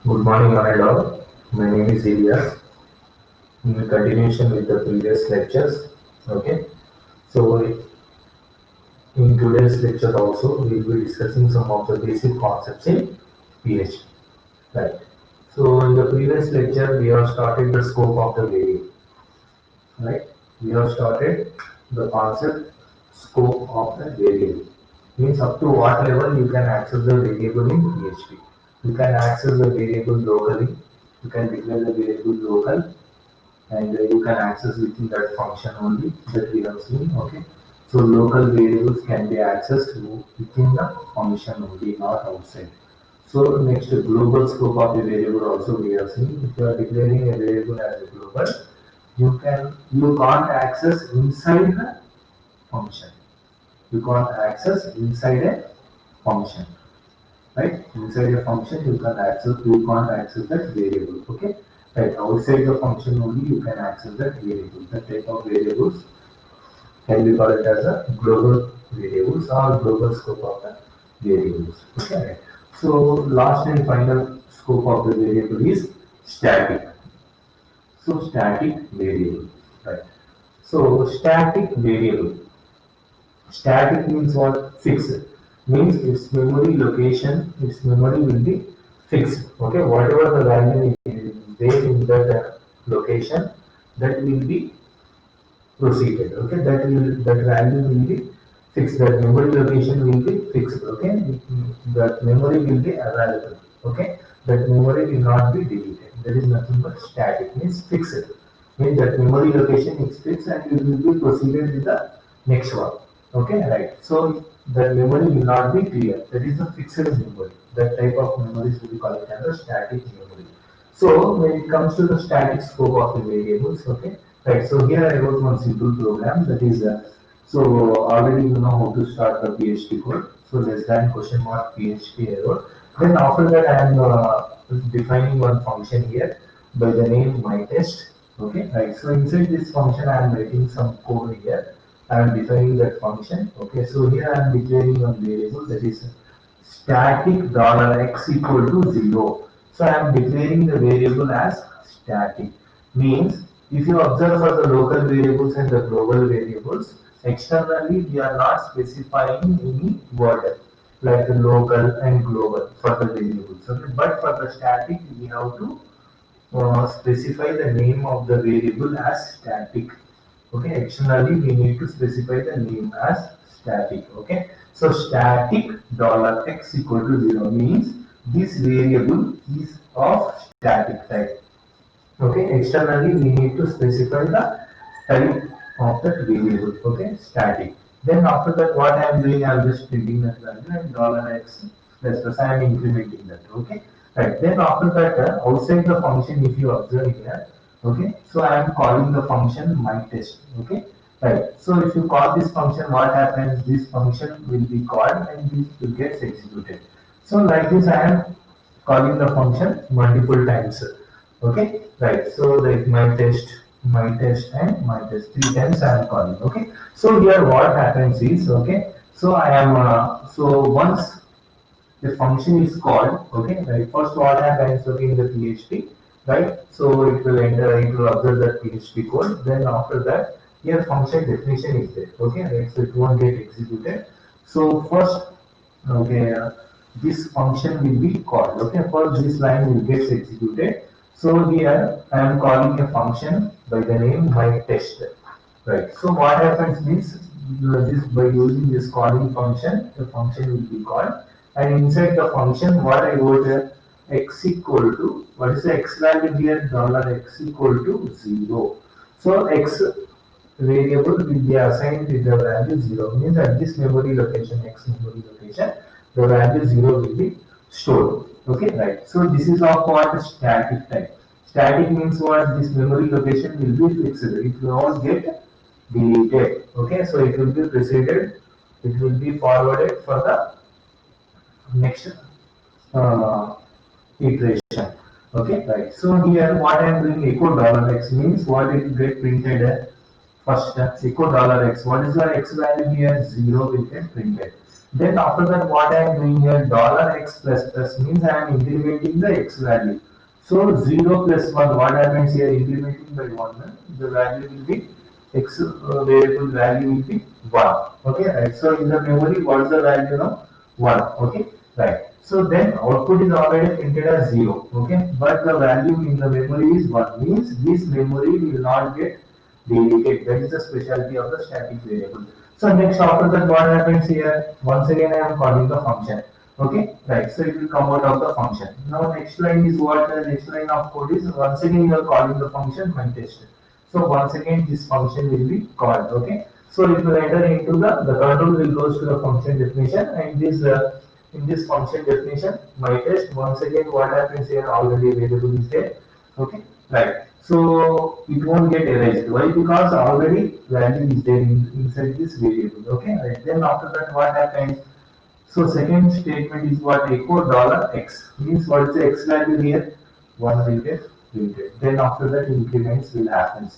Good morning, one and all. My name is Elias. In continuation with the previous lectures, okay. So, in today's lecture also, we will be discussing some of the basic concepts in PHP, right? So, in the previous lecture, we have started the scope of the variable, right? We have started the concept scope of the variable. Means up to what level you can access the variable in PHP. You can access the variable locally. You can declare the variable local and you can access within that function only that we have seen. Okay, so local variables can be accessed within the function only, not outside. So next, global scope of a variable also we have seen. If you are declaring a variable as a global, you can't access inside the function. You can't access inside a function, right? Inside a function you can't access that variable. Okay, right? Outside the function only you can access that variable. That type of variables can be called as a global variables or global scope of the variables. Okay, right? So last and final scope of the variable is static. So static variable, right? So static variable. Static means what? Fixed. Means its memory location, its memory will be fixed. Okay, whatever the value is there in that location, that will be proceeded. Okay, that value will be fixed. That memory location will be fixed. Okay, that memory will be available. Okay, that memory will not be deleted. That is nothing but static. Means fixed. Means that memory location is fixed and it will be proceeded with the next one. Okay, right. So the memory will not be clear. That is the fixed memory. That type of memories will be called as a static memory. So when it comes to the static scope of the variables, okay, right. So here I wrote one simple program that is so already you know how to start the PHP code. So less than question mark PHP error. Then after that I am defining one function here by the name my test. Okay, right. So inside this function I am writing some code here. I am defining that function. Okay, so here I am declaring one variable that is static $x equal to 0. So I am declaring the variable as static. Means if you observe for the local variables and the global variables, externally we are not specifying any word like the local and global for the variables. Okay? But for the static, we have to specify the name of the variable as static. Okay, externally we need to specify the name as static. Okay, so static $x equal to 0 means this variable is of static type. Okay, externally we need to specify the type of that variable. Okay, static. Then after that, what I am doing, I am just printing that value and $x plus I am incrementing that. Okay, right. Then after that, outside the function, if you observe here, okay, so I am calling the function my test. Okay, right. So if you call this function, what happens? This function will be called and this will get executed. So like this, I am calling the function multiple times. Okay, right. So like my test, and my test 3 times I am calling. Okay. So here what happens is, okay. So I am so once the function is called, okay, right. First what happens, okay, in the PHP, right? So it will enter, it will observe the PHP code. Then after that, here function definition is there. Okay, right. So it won't get executed. So first, okay, this function will be called. Okay, first this line will get executed. So here I am calling a function by the name my test. Right. So what happens means this by using this calling function, the function will be called, and inside the function, what I wrote x equal to what is the x value here? $x equal to 0. So x variable will be assigned with the value 0. Means at this memory location, x memory location, the value 0 will be stored. Okay, right. So this is of what static type. Static means what? This memory location will be fixed. It will not get deleted. Okay, so it will be preceded. It will be forwarded for the next uh, iteration. Okay, right. So here what I am doing echo $x means what it will get printed first echo $x. What is the x value here? 0 will get printed. Then after that, what I am doing here, $x plus plus means I am incrementing the x value. So 0 plus 1, what happens here, incrementing by 1, the value will be x variable value will be 1. Okay, right. So in the memory, what is the value now? 1. Okay, right. So then output is already printed as 0. Okay, but the value in the memory is 1, means this memory will not get deleted. That is the specialty of the static variable. So next after that, what happens here? Once again I am calling the function. Okay, right. So it will come out of the function. Now next line is what? The next line of code is once again you are calling the function myTest. So once again this function will be called. Okay. So if you enter into the control will goes to the function definition, and this in this function definition myTest, once again what happens here, already variable is there. Okay, right. So it won't get erased. Why? Because already value is there inside this variable. Okay, right. Then after that, what happens? So second statement is what, echo $x means what is the x value here? 1 will get printed. Then after that increments will happen.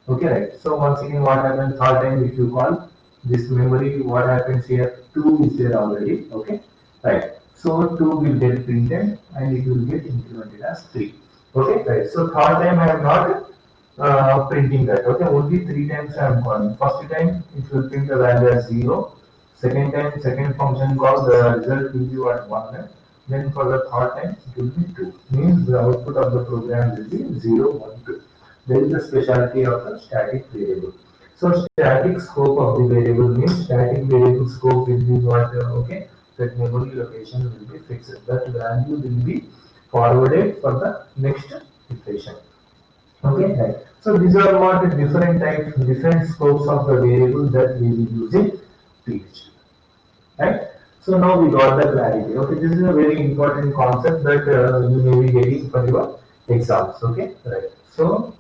Okay, right. So once again what happens, third time if you call this memory, what happens here? 2 is there already. Okay, right. So 2 will get printed and it will get incremented as 3. Okay, right. So third time I am not printing that. Okay, only 3 times I am calling. First time it will print the value as 0. Second time, second function call, the result will be what, 1. Then for the third time, it will be 2. Means the output of the program will be 0, 1, 2. There is the specialty of the static variable. So static scope of the variable means static variable scope will be what, okay, that memory location will be fixed. That value will be forwarded for the next iteration. Okay, right. So these are what different types, different scopes of the variable that we will use in PHP. Right? So now we got the clarity. Okay, this is a very important concept that you may be getting for your exams. Okay, right. So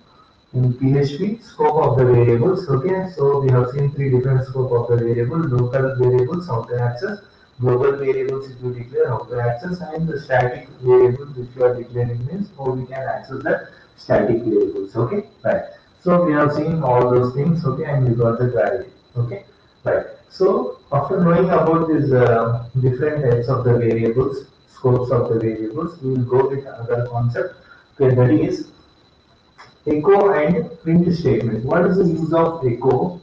in PHP, scope of the variables. Okay, so we have seen 3 different scope of the variable: local variables, how to access; global variables, if you declare, how to access; and the static variables, which you are declaring, means how we can access the static variables. Okay, right. So we have seen all those things. Okay, and we got the clarity. Okay, right. So after knowing about these different types of the variables, scopes of the variables, we will go with another concept. Okay, that is echo and print statement. What is the use of echo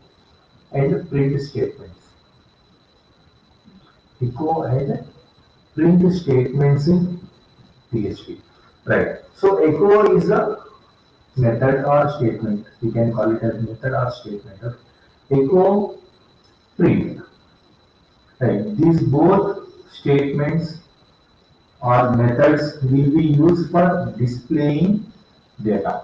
and print statements? Echo and print statements in PHP. Right. So echo is a method or statement. We can call it as method or statement. Okay? Echo, print. Right. These both statements or methods will be used for displaying data,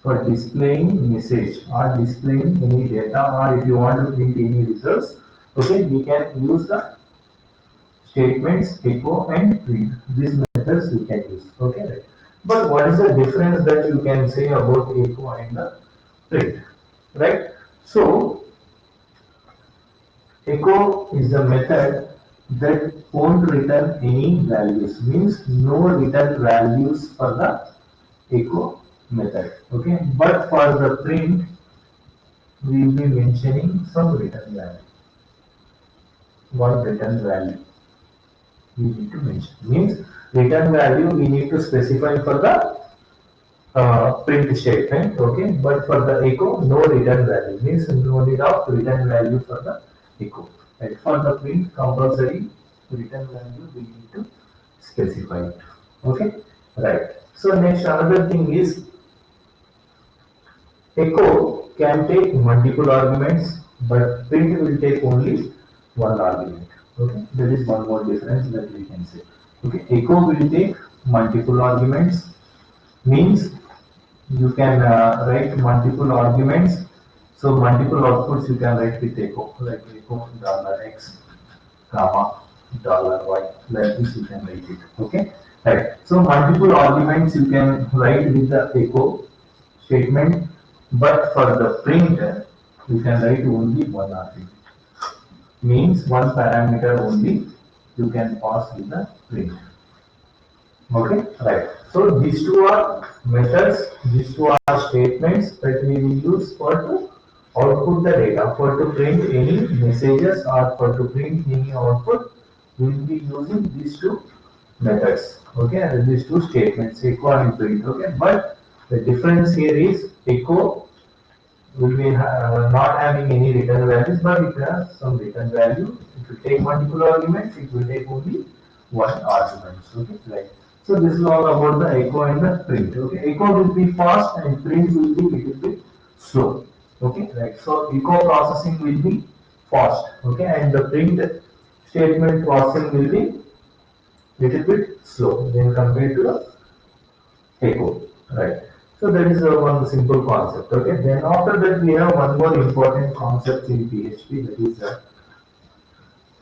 for displaying message or displaying any data, or if you want to print any results. Okay, we can use the statements echo and print. These methods we can use. Okay, right. But what is the difference that you can say about echo and the print? Right. So echo is the method that won't return any values, means no return values for the echo method. Okay, but for the print we will be mentioning some return value. One return value we need to mention, means return value we need to specify for the print statement. Okay, but for the echo no return value, means no need of return value for the echo. Right. For the print compulsory return value we need to specify it. Okay, right. So next another thing is echo can take multiple arguments, but print will take only one argument. Okay, there is one more difference that we can say. Okay, echo will take multiple arguments, means you can write multiple arguments. So multiple outputs you can write with echo, like echo $x, comma $y, like this you can write it. Okay, right. So multiple arguments you can write with the echo statement, but for the print you can write only one argument, means one parameter only you can pass with the print. Okay, right. So these two are methods, these two are statements that we will use for the output the data. For to print any messages or for to print any output, we will be using these two methods. Okay, and these two statements, echo and print. Okay, but the difference here is echo will be not having any return values, but it has some return value. If you take multiple arguments, it will take only one argument. Okay, right. So this is all about the echo and the print. Okay, echo will be fast and print will be little bit slow. Okay, right. So echo processing will be fast. Okay, and the print statement processing will be little bit slow when compared to the echo, right? So that is one simple concept. Okay. Then after that we have one more important concept in PHP, that is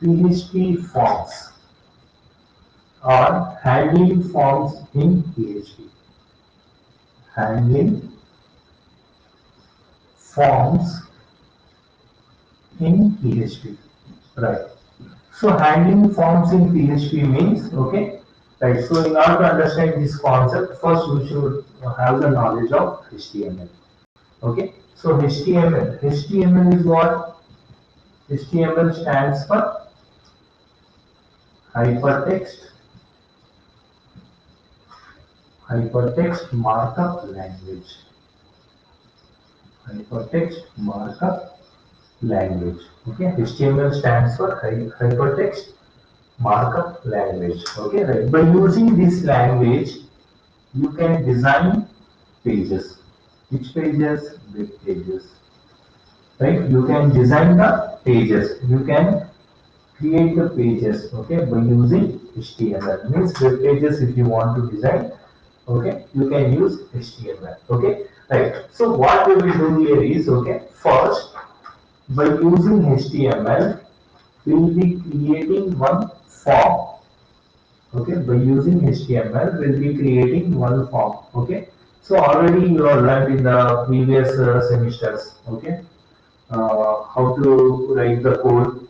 PHP forms or handling forms in PHP. Handling forms in PHP, right? So handling forms in PHP means, okay, right. So in order to understand this concept, first we should have the knowledge of HTML. Okay. So HTML is what? HTML stands for hypertext hypertext markup language. Hypertext markup language. Okay, HTML stands for hypertext markup language. Okay, right. By using this language, you can design pages. Which pages? Web pages. Right? You can design the pages. You can create the pages, okay, by using HTML. Means web pages, if you want to design, okay, you can use HTML. Okay, right. So what we will do here is, okay, first by using HTML, we will be creating one form. Okay, by using HTML, we will be creating one form. Okay, so already you have learned in the previous semesters. Okay, how to write the code,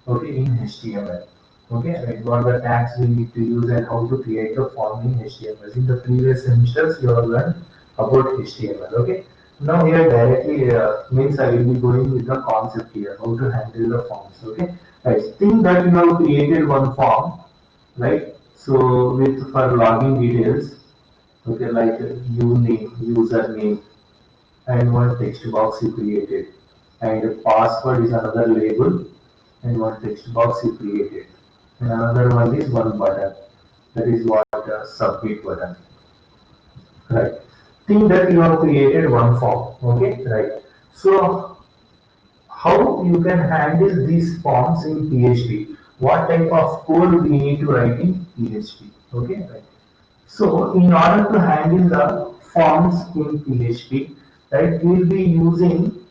okay, in HTML. Okay, right, what the tags we need to use and how to create the form in HTML. In the previous semesters, you have learned about HTML. Okay, now here directly means I will be going with the concept here, how to handle the forms. Okay, right, think that you have created one form, right? So with for login details, okay, like username, and one text box you created, and password is another label, and one text box you created, and another one is one button, that is what submit button, right? Think that you have created one form. Okay, right. So how you can handle these forms in PHP? What type of code we need to write in PHP? Okay, right. So in order to handle the forms in PHP, right, we will be using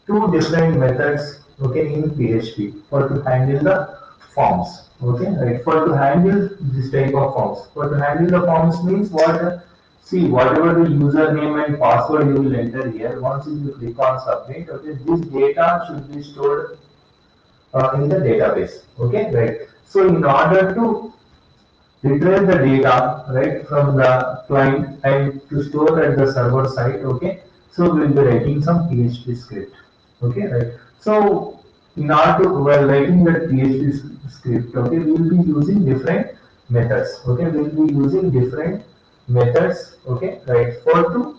two different methods, okay, in PHP for to handle the forms. Okay, right, for to handle this type of forms. For to handle the forms means what? See, whatever the username and password you will enter here, once you click on submit, okay, this data should be stored in the database. Okay, right. So in order to retrieve the data, right, from the client and to store at the server side, okay, so we'll be writing some PHP script. Okay, right. So in order to, while writing that PHP script, okay, we will be using different methods. Okay, we will be using different methods. Okay, right, for to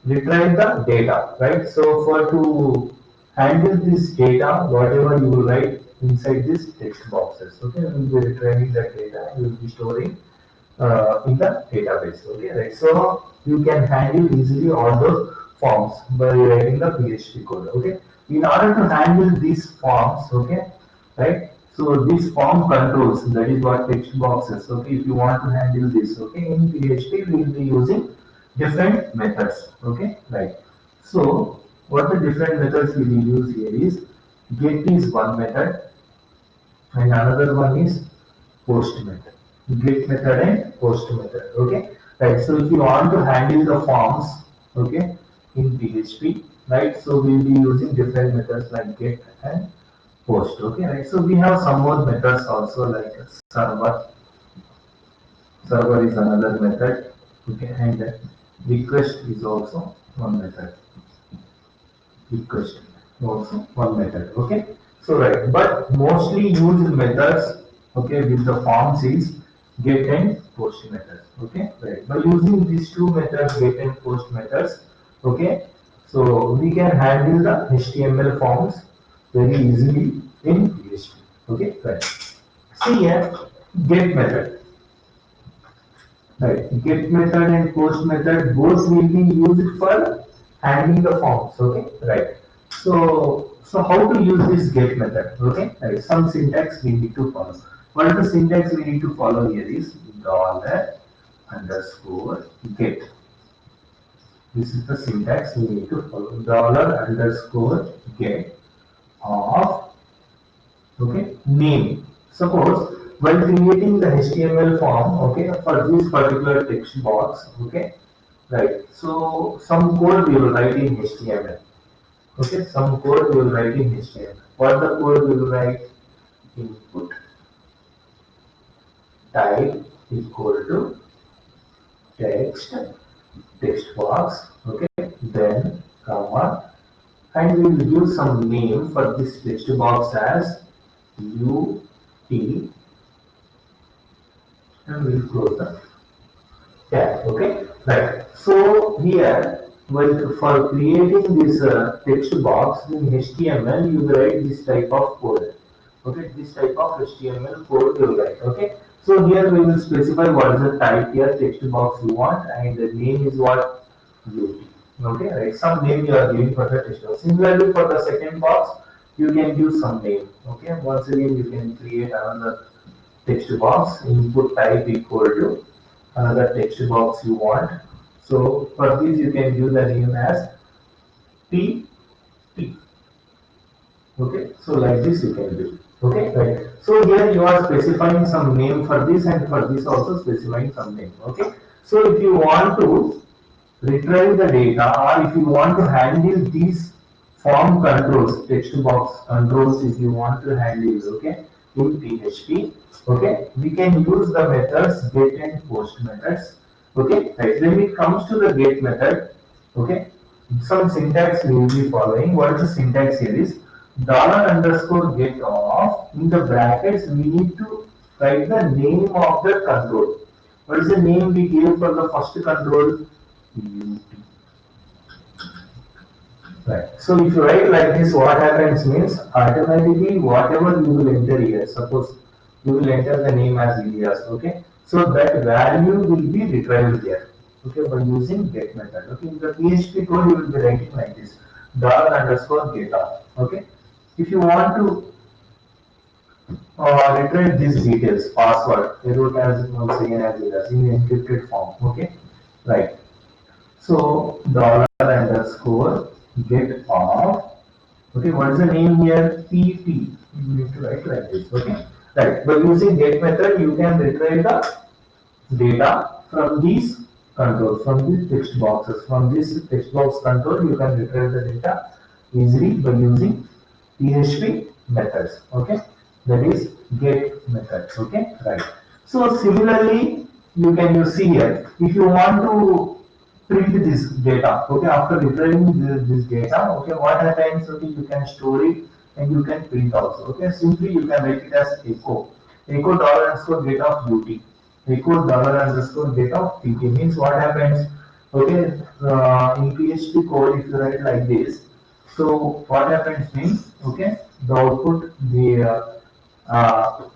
retrieve the data, right? So for to handle this data, whatever you will write inside this text boxes, okay, we will be retrieving that data, you will be storing in the database. Okay, right? So you can handle easily all those forms by writing the PHP code. Okay, in order to handle these forms, okay, right? So these form controls, that is what text boxes. Okay, if you want to handle this, okay, in PHP we will be using different methods. Okay, right. So what the different methods we will use here is get is one method, and another one is post method. Get method and post method. Okay, right. So if you want to handle the forms, okay, in PHP, right, so we'll be using different methods like get and post. Okay, right. So we have some more methods also like server. Server is another method. Okay, and request is also one method. equation, also one method. Okay, so right, but mostly used methods, okay, with the forms is get and post methods. Okay, right, by using these two methods, get and post methods, okay, so we can handle the HTML forms very easily in PHP. Okay, right. See here, get method. Right. Get method and post method both will be used for handling the forms. Okay. Right. So how to use this get method? Okay. Right. Some syntax we need to follow. What is the syntax we need to follow here is dollar underscore get. This is the syntax we need to follow. Dollar underscore get of, okay, name. Suppose while creating the HTML form, okay, for this particular text box, okay, right. So some code we will write in HTML. Okay, some code we will write in HTML. What the code we will write? Input type equal to text box. Okay, then comma, and we will give some name for this text box as UT, and we will close the tab. Okay, right. So here, when for creating this text box in HTML, you write this type of code. Okay, this type of HTML code you write. Okay, so here we will specify what is the type here text box you want, and the name is what UT. Okay, right. Some name you are giving for the text box. Similarly, for the second box, you can give some name. Okay, once again you can create another text box, input type equal to another text box you want. So for this you can give the name as P. Okay, so like this you can do. Okay, right. So here you are specifying some name for this, and for this also specifying some name. Okay, so if you want to retrieve the data, or if you want to handle these form controls, text box controls, if you want to handle, okay, in PHP, okay, we can use the methods get and post methods. Okay, right. When it comes to the get method, okay, some syntax we will be following. What is the syntax here is dollar underscore get of, in the brackets we need to write the name of the control. What is the name we gave for the first control? UT. Right. So if you write like this, what happens means automatically whatever you will enter here, suppose you will enter the name as Ilias, okay? So that value will be retrieved here, okay, by using get method. Okay, in the PHP code you will be writing like this, dollar underscore get of, okay? If you want to retrieve these details, password, you wrote as once again as Ilias in encrypted form, okay? Right. So dollar underscore get of, okay, what is the name here? PP. You need to write like this. Okay, right. By using get method, you can retrieve the data from these controls, from these text boxes. From this text box control, you can retrieve the data easily by using PHP methods. Okay, that is get methods. Okay, right. So similarly, you can use see here. If you want to print this data, okay, after retrieving this data, okay, what happens? Okay, you can store it and you can print also. Okay, simply you can write it as echo dollar underscore get of UT, echo dollar underscore get of PT. Means what happens? Okay, in PHP code, if you write like this, so what happens means, okay, the output, the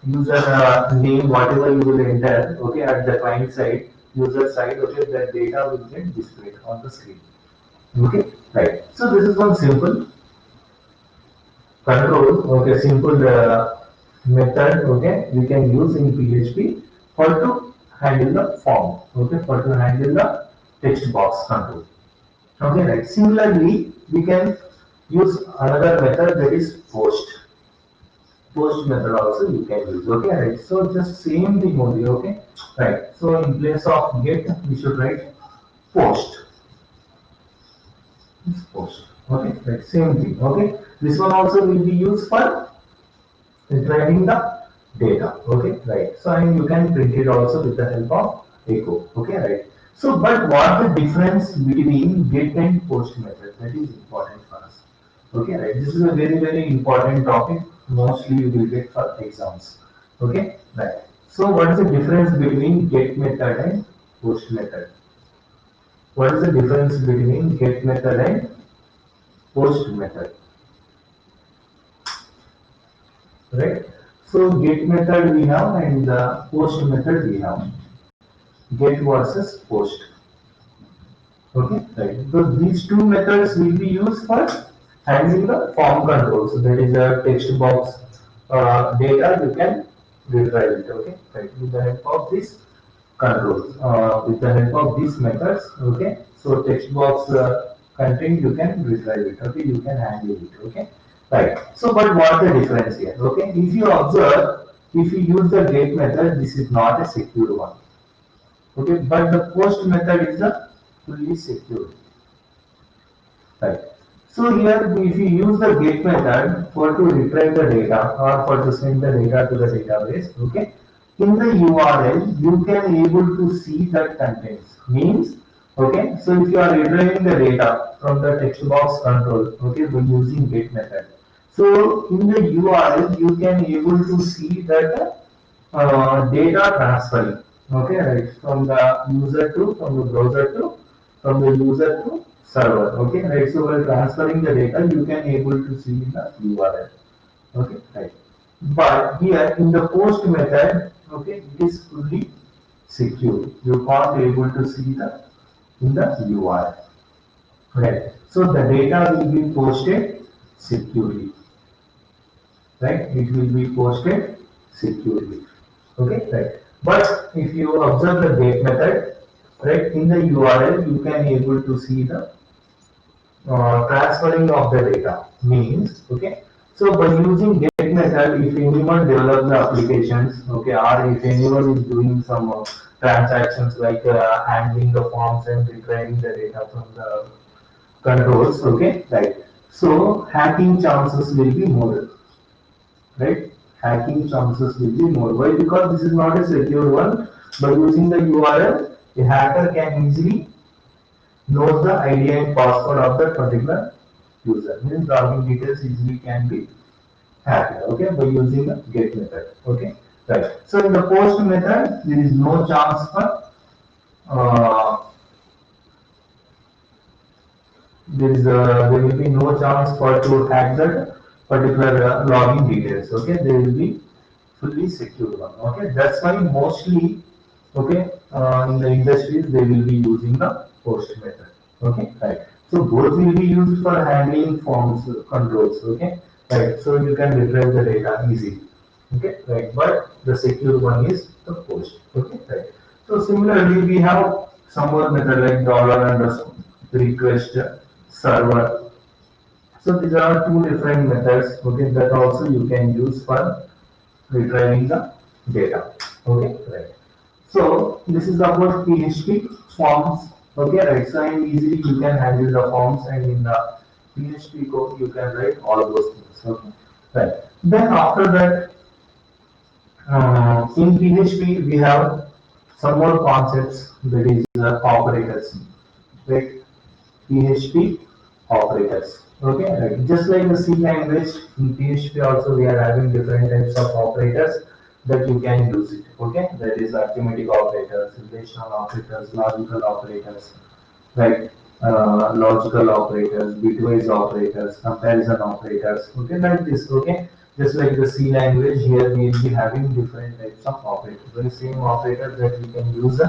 user name, whatever you will enter, okay, at the client side, user side, okay, that data will get displayed on the screen. Okay, right. So this is one simple control, okay, simple method, okay, we can use in PHP for to handle the form, okay, for to handle the text box control. Okay, right. Similarly, we can use another method, that is post method also you can use. Okay, right. So just same thing only. Okay, right. So in place of get, we should write post. Post. Okay, right. Same thing. Okay, this one also will be used for retrieving the data. Okay, right. So and you can print it also with the help of echo. Okay, right. So but what the difference between get and post method, that is important for us. Okay, right. This is a very important topic. Mostly you will get for exams. Okay, right. So what is the difference between get method and post method? What is the difference between get method and post method? Right. So get method we have and the post method we have. Get versus post. Okay, right. So these two methods will be used for handling the form control. So that is a text box data you can retrieve it. Okay, right. With the help of this controls, with the help of these methods. Okay, so text box content you can retrieve it. Okay, you can handle it. Okay, right. So but what the difference here? Okay, if you observe, if you use the get method, this is not a secure one. Okay, but the post method is a fully secure. Right. So here, if you use the get method for to retrieve the data or for to send the data to the database, okay, in the URL you can able to see that contents. Means, okay, so if you are retrieving the data from the text box control, okay, by using get method, so in the URL you can able to see that data transferring, okay, right, from the user to from the browser to from the user to server, okay, right. So while transferring the data, you can able to see in the URL, okay, right. But here in the post method, okay, it is fully secure. You can't able to see the in the URL, right. So the data will be posted securely, right? It will be posted securely. Okay, right. But if you observe the get method, right, in the URL, you can able to see the transferring of the data. Means, okay. So by using get method, if anyone develop the applications, okay, or if anyone is doing some transactions like handling the forms and retrieving the data from the controls, okay, right. So hacking chances will be more, right? Hacking chances will be more. Why? Because this is not a secure one. By using the URL, a hacker can easily know the ID and password of that particular user. Means login details easily can be hacked. Okay, by using the get method. Okay, right. So in the post method, there is no chance for uh, there will be no chance for to hack that particular login details. Okay, they will be fully secure one. Okay, that's why mostly, okay, in the industries they will be using the post method. Okay, right. So both will be used for handling forms controls. Okay, right. So you can retrieve the data easily. Okay, right. But the secure one is the post. Okay, right. So similarly, we have some more method like dollar underscore request server. So these are two different methods. Okay, that also you can use for retrieving the data. Okay, right. So this is about PHP forms. Okay, right. So and easily you can handle the forms and in the PHP code you can write all those things. Okay, right. Then after that, in PHP we have some more concepts that is operators. Right. PHP operators. Okay, right. Just like the C language, in PHP also we are having different types of operators that you can use it. Okay, that is arithmetic operators, relational operators, logical operators, right? Logical operators, bitwise operators, comparison operators. Okay, like this. Okay, just like the C language, here we will be having different types of operators. The same operators that we can use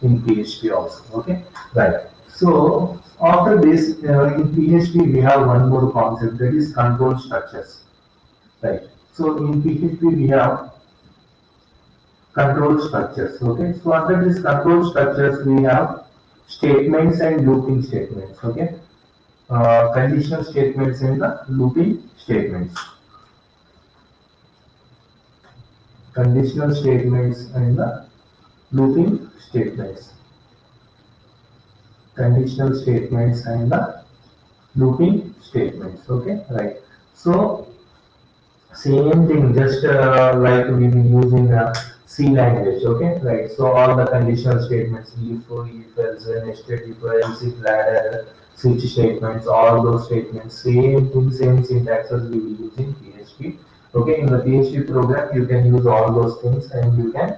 in PHP also. Okay, right. So after this, in PHP we have one more concept that is control structures. Right. So in PHP we have control structures. Okay. So under these control structures we have statements and looping statements. Okay. Conditional statements and the looping statements. Conditional statements and the looping statements. Conditional statements and the looping statements. Okay. Right. So same thing, just like we use in C language, okay, right? So all the conditional statements, if else, nested if else, if ladder, switch statements, all those statements, same thing, same syntax as we will use in PHP. Okay, in the PHP program, you can use all those things and you can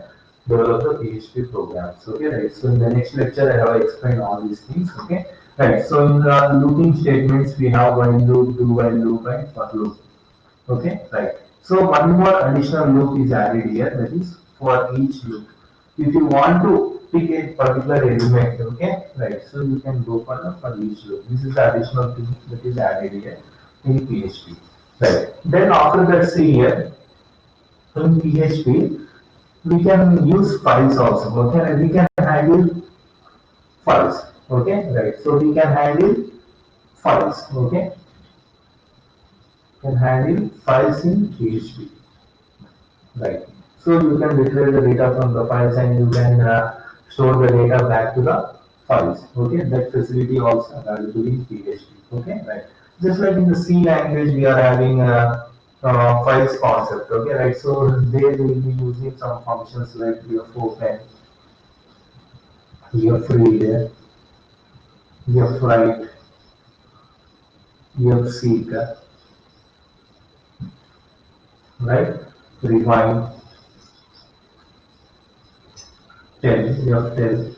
develop the PHP programs. Okay, right. So in the next lecture, I have explained all these things. Okay, right. So in the looping statements, we have while loop, do while loop, and for loop. Okay, right. So one more additional loop is added here, that is for each loop. If you want to pick a particular element, okay, right, so you can go for each loop. This is the additional thing that is added here in PHP. Right. Then after that, see here in PHP, we can use files also, okay, and we can handle files, okay, right. So we can handle files, okay, can handle files in PHP. Right. So you can retrieve the data from the files and you can store the data back to the files. Okay, that facility also available in PHP. Okay, right. Just like in the C language, we are having a files concept. Okay, right. So there we will be using some functions like fopen, freeread, fwrite, fseek, right? Rewind, tell.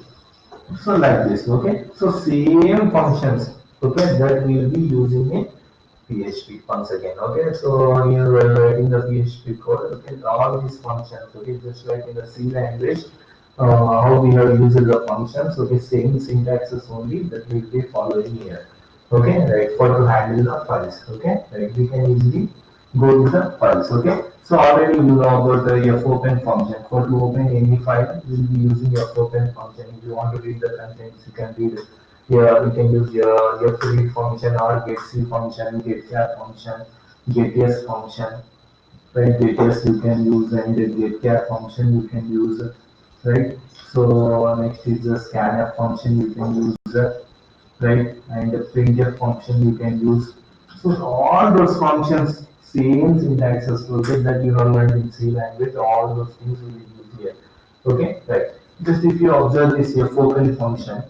So like this, okay? So same functions, okay, that we will be using in PHP once again, okay? So here we're writing the PHP code, okay, all these functions, okay, just like in the C language, how we have used the functions, okay, same syntaxes only that we will be following here, okay, right, for to handle the files, okay, right, we can easily go to the files, okay. So already you know about the fopen function. For to open any file, you will be using fopen function. If you want to read the contents, you can read it. Here you can use your read function or getC function, getChar function, getS function, right? GetS you can use and the getChar function you can use, right? So next is the scanf function you can use, right? And the printf function you can use. So all those functions, same syntaxes, okay, that you have learned in C language, all those things will be used here. Okay, right. Just if you observe this here, fopen function,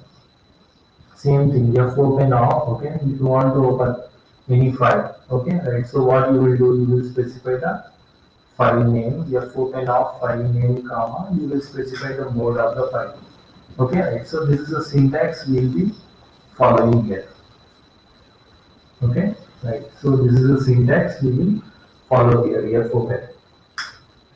same thing, you have open now, okay, if you want to open any file, okay, right. So what you will do, you will specify the file name, you have open now file name, comma, you will specify the mode of the file. Okay, right. So this is the syntax we will be following here. Okay, right. So this is the syntax we will follow here, fopen.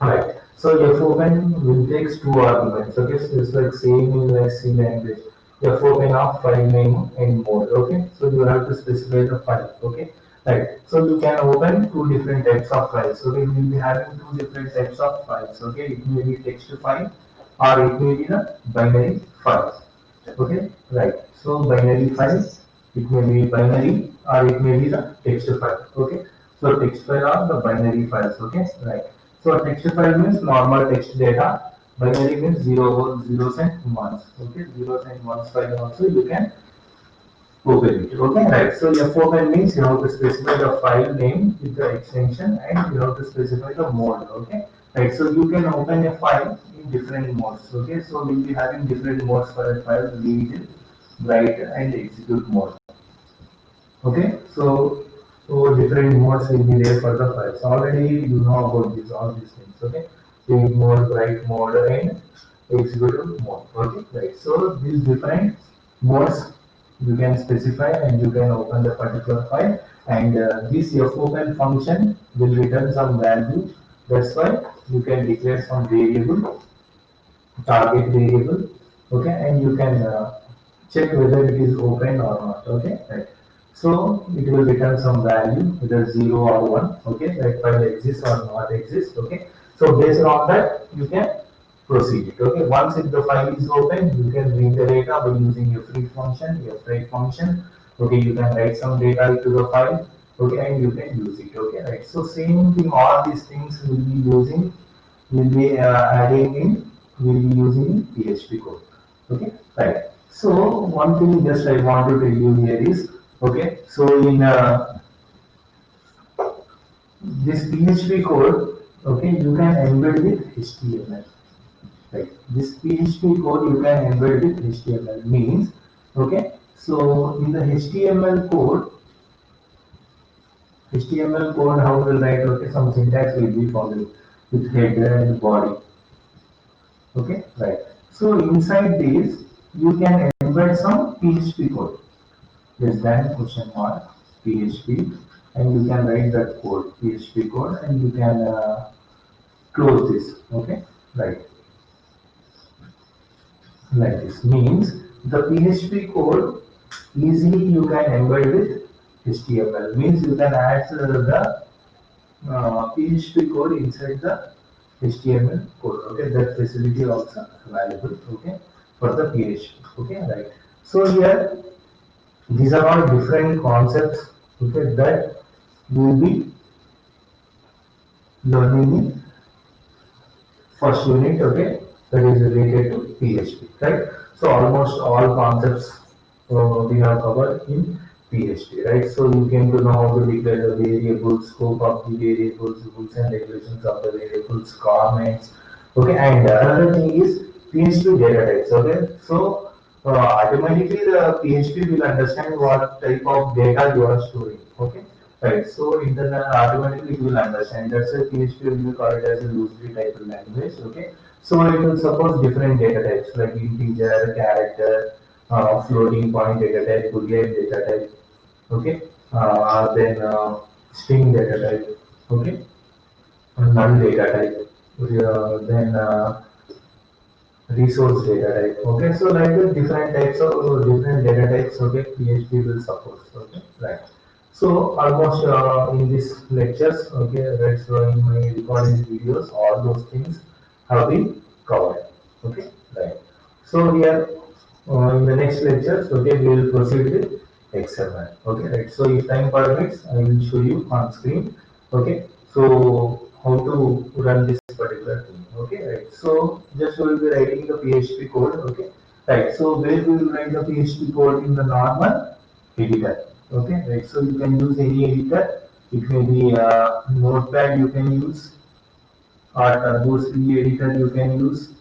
Right. So fopen will takes two arguments. Okay, so it's like same in like C language. Fopen of file name and mode. Okay, so you have to specify the file. Okay, right. So you can open two different types of files. So we will be having two different types of files. Okay, it may be text file or it may be the binary files. Okay, right. So binary files, it may be binary or it may be the text file. Okay, so text file are the binary files. Okay, right. So text file means normal text data. Binary means zeros and ones. Okay, zeros and ones file also you can open it. Okay, right. So open means you have to specify the file name with the extension and you have to specify the mode. Okay, right. So you can open a file in different modes. Okay, so we'll be having different modes for a file: read, write, and execute mode. Okay, so different modes will be there for the files. Already you know about this, all these things. Okay, read mode, write mode, and execute mode. Okay, right. So these different modes you can specify and you can open the particular file. And this fopen function will return some value. That's why you can declare some variable, target variable, okay, and you can check whether it is open or not, okay, right. So it will return some value, either 0 or 1, okay, that file exists or not exists, okay. So based on that, you can proceed it, okay. Once if the file is open, you can read the data by using your free function, your write function, okay, you can write some data into the file, okay, and you can use it, okay, right. So same thing, all these things will be adding in, will be using PHP code. Okay, right. So one thing just I want to tell you here is, okay, so in this PHP code, okay, you can embed with HTML. Right. This PHP code you can embed with HTML means, okay. So in the HTML code, how we'll write? Okay, some syntax will be followed with header and body. Okay, right. So inside this, you can embed some PHP code. Less than question mark PHP, and you can write that code, PHP code, and you can close this. Okay, right. Like this means the PHP code easily you can embed with HTML. Means you can add the PHP code inside the HTML code. Okay, that facility also available. Okay, for the PHP. Okay, right. So here these are all different concepts. Okay, that we will be learning in first unit. Okay, that is related to PHP. Right. So almost all concepts we have covered in PHP, right? So you came to know how to declare the variables, scope of the variables, rules and regulations of the variables, comments. Okay, and another thing is PHP data types. Okay, so automatically the PHP will understand what type of data you are storing. Okay, right. So internal automatically it will understand. That's why PHP will call it as a loosely typed language. Okay, so it will suppose different data types like integer, character, floating point data type, boolean data type, okay, then string data type, okay, null data type, then resource data type, okay. So like the different types of different data types, okay, PHP will support, okay, right. So almost in these lectures, okay, right. So in my recording videos, all those things have been covered, okay, right. So here in the next lectures, okay, we will proceed with XML. Okay, right. So if time permits, I will show you on screen. Okay, so how to run this particular thing. Okay, right. So just we will be writing the PHP code. Okay, right. So where we will write the PHP code in the normal editor. Okay, right. So you can use any editor. It may be Notepad you can use, or Turbo C editor you can use,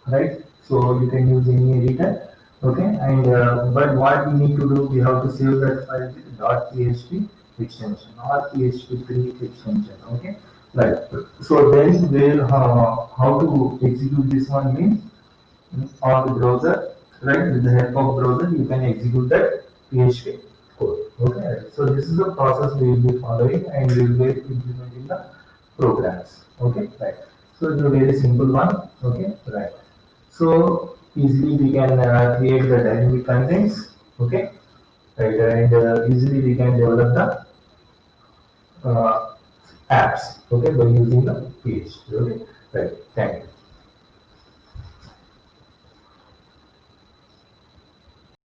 right? So you can use any editor, okay? And but what we need to do, we have to save that file with .php extension or PHP3 extension, okay? Right. So then we'll how to execute this one means on the browser, right? With the help of browser, you can execute that PHP code, okay? So this is the process we will be following, and we will be implementing the programs, okay? Right. So it's a very simple one, okay? Right. So easily we can create the dynamic contents, okay, right, and easily we can develop the apps, okay, by using the PHP, okay, right. Thank you.